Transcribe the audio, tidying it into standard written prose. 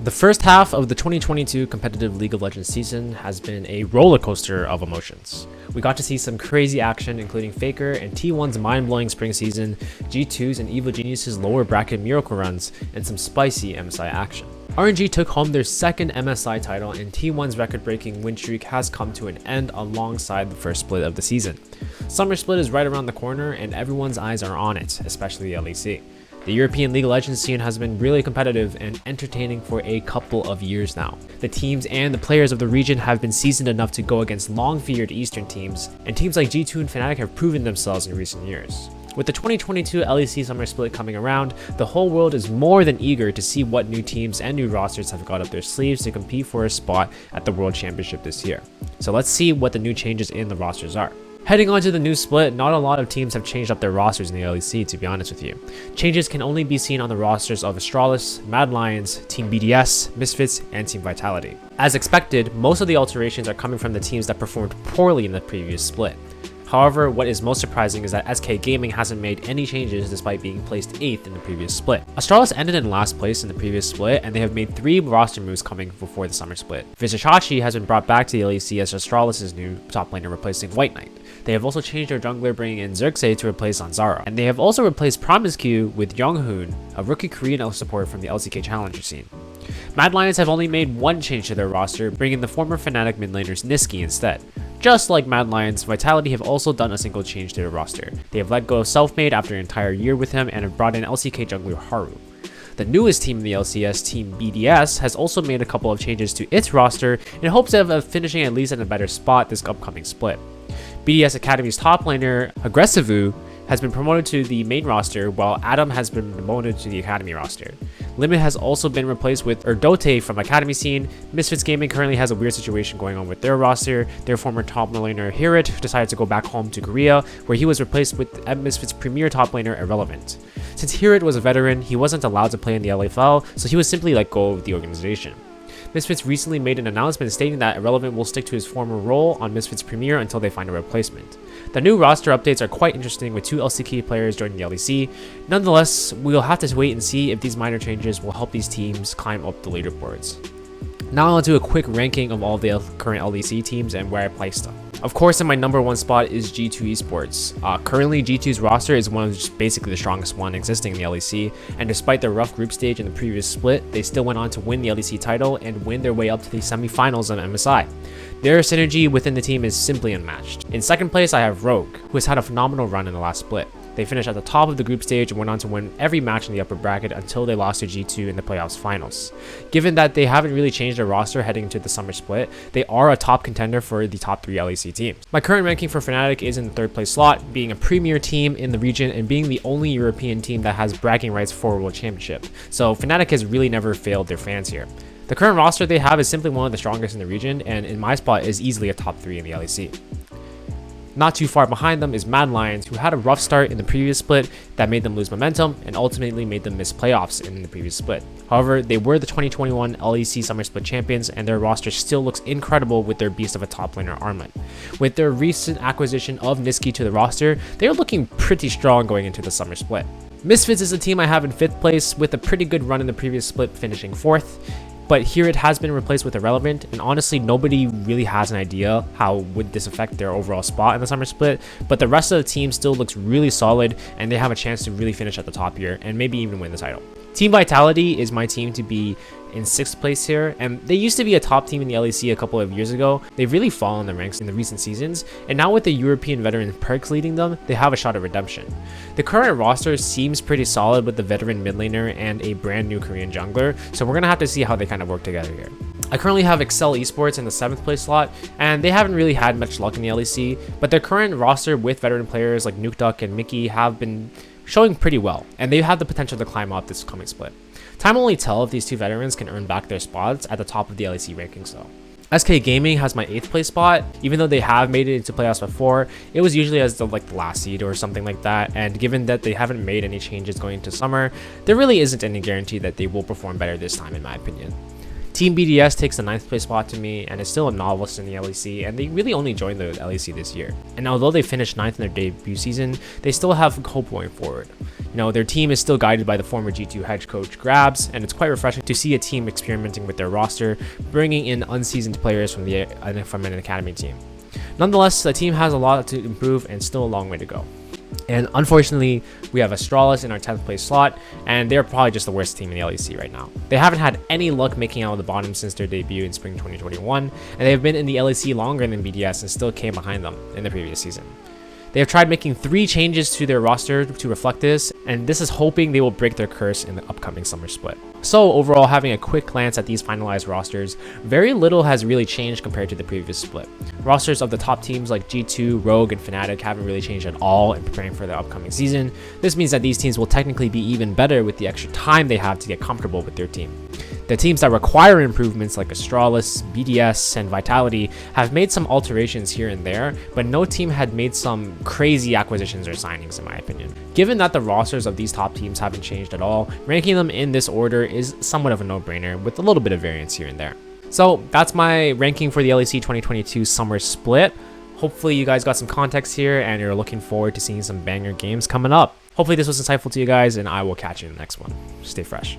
The first half of the 2022 competitive League of Legends season has been a roller coaster of emotions. We got to see some crazy action, including Faker and T1's mind-blowing spring season, G2's and Evil Genius's lower bracket miracle runs, and some spicy MSI action. RNG took home their second MSI title, and T1's record-breaking win streak has come to an end alongside the first split of the season. Summer Split is right around the corner, and everyone's eyes are on it, especially the LEC. The European League of Legends scene has been really competitive and entertaining for a couple of years now. The teams and the players of the region have been seasoned enough to go against long-feared Eastern teams, and teams like G2 and Fnatic have proven themselves in recent years. With the 2022 LEC Summer Split coming around, the whole world is more than eager to see what new teams and new rosters have got up their sleeves to compete for a spot at the World Championship this year. So let's see what the new changes in the rosters are. Heading on to the new split, not a lot of teams have changed up their rosters in the LEC, to be honest with you. Changes can only be seen on the rosters of Astralis, Mad Lions, Team BDS, Misfits, and Team Vitality. As expected, most of the alterations are coming from the teams that performed poorly in the previous split. However, what is most surprising is that SK Gaming hasn't made any changes despite being placed 8th in the previous split. Astralis ended in last place in the previous split, and they have made 3 roster moves coming before the summer split. Vishashi has been brought back to the LEC as Astralis' new top laner replacing White Knight. They have also changed their jungler, bringing in Xerxes to replace Zanzara. And they have also replaced Promiscu with Younghoon, a rookie Korean support from the LCK Challenger scene. Mad Lions have only made one change to their roster, bringing the former Fnatic mid laners Niski instead. Just like Mad Lions, Vitality have also done a single change to their roster. They have let go of Selfmade after an entire year with him and have brought in LCK jungler Haru. The newest team in the LCS, Team BDS, has also made a couple of changes to its roster in hopes of finishing at least in a better spot this upcoming split. BDS Academy's top laner, Aggressivu, has been promoted to the main roster, while Adam has been promoted to the Academy roster. Limit has also been replaced with Erdote from Academy scene. Misfits Gaming currently has a weird situation going on with their roster. Their former top laner, Hirit, decided to go back home to Korea, where he was replaced with Misfits' premier top laner, Irrelevant. Since Hirit was a veteran, he wasn't allowed to play in the LFL, so he was simply let go of the organization. Misfits recently made an announcement stating that Irrelevant will stick to his former role on Misfits Premier until they find a replacement. The new roster updates are quite interesting, with 2 LCK players joining the LEC. Nonetheless, we'll have to wait and see if these minor changes will help these teams climb up the leaderboards. Now I'll do a quick ranking of all the current LEC teams and where I placed them. Of course, in my number 1 spot is G2 Esports. Currently, G2's roster is one of just basically the strongest one existing in the LEC, and despite their rough group stage in the previous split, they still went on to win the LEC title and win their way up to the semifinals of MSI. Their synergy within the team is simply unmatched. In second place, I have Rogue, who has had a phenomenal run in the last split. They finished at the top of the group stage and went on to win every match in the upper bracket until they lost to G2 in the playoffs finals. Given that they haven't really changed their roster heading into the summer split, they are a top contender for the top 3 LEC teams. My current ranking for Fnatic is in the 3rd place slot, being a premier team in the region and being the only European team that has bragging rights for a World Championship. So Fnatic has really never failed their fans here. The current roster they have is simply one of the strongest in the region, and in my spot is easily a top 3 in the LEC. Not too far behind them is Mad Lions, who had a rough start in the previous split that made them lose momentum and ultimately made them miss playoffs in the previous split. However, they were the 2021 LEC Summer Split champions, and their roster still looks incredible with their beast of a top laner Armlet. With their recent acquisition of Niski to the roster, they are looking pretty strong going into the Summer Split. Misfits is a team I have in 5th place with a pretty good run in the previous split, finishing 4th. But here it has been replaced with Irrelevant, and honestly nobody really has an idea how would this affect their overall spot in the summer split, but the rest of the team still looks really solid and they have a chance to really finish at the top here and maybe even win the title. Team Vitality is my team to be in 6th place here, and they used to be a top team in the LEC a couple of years ago. They've really fallen the ranks in the recent seasons, and now with the European veteran Perks leading them, they have a shot at redemption. The current roster seems pretty solid with the veteran mid laner and a brand new Korean jungler, so we're gonna have to see how they kind of work together here. I currently have Excel Esports in the 7th place slot, and they haven't really had much luck in the LEC, but their current roster with veteran players like Nukeduck and Mickey have been showing pretty well, and they have the potential to climb up this coming split. Time will only tell if these 2 veterans can earn back their spots at the top of the LEC rankings though. SK Gaming has my 8th place spot. Even though they have made it into playoffs before, it was usually as the last seed or something like that, and given that they haven't made any changes going into summer, there really isn't any guarantee that they will perform better this time in my opinion. Team BDS takes the 9th place spot to me and is still a novice in the LEC, and they really only joined the LEC this year. And although they finished 9th in their debut season, they still have hope going forward. You know, their team is still guided by the former G2 head coach Grabs, and it's quite refreshing to see a team experimenting with their roster, bringing in unseasoned players from an academy team. Nonetheless, the team has a lot to improve and still a long way to go. And unfortunately, we have Astralis in our 10th place slot, and they're probably just the worst team in the LEC right now. They haven't had any luck making out of the bottom since their debut in spring 2021, and they have been in the LEC longer than BDS and still came behind them in the previous season. They have tried making 3 changes to their roster to reflect this, and this is hoping they will break their curse in the upcoming summer split. So overall, having a quick glance at these finalized rosters, very little has really changed compared to the previous split. Rosters of the top teams like G2, Rogue, and Fnatic haven't really changed at all in preparing for the upcoming season. This means that these teams will technically be even better with the extra time they have to get comfortable with their team. The teams that require improvements like Astralis, BDS, and Vitality have made some alterations here and there, but no team had made some crazy acquisitions or signings in my opinion. Given that the rosters of these top teams haven't changed at all, ranking them in this order is somewhat of a no-brainer with a little bit of variance here and there. So that's my ranking for the LEC 2022 Summer Split. Hopefully you guys got some context here and you're looking forward to seeing some banger games coming up. Hopefully this was insightful to you guys, and I will catch you in the next one. Stay fresh.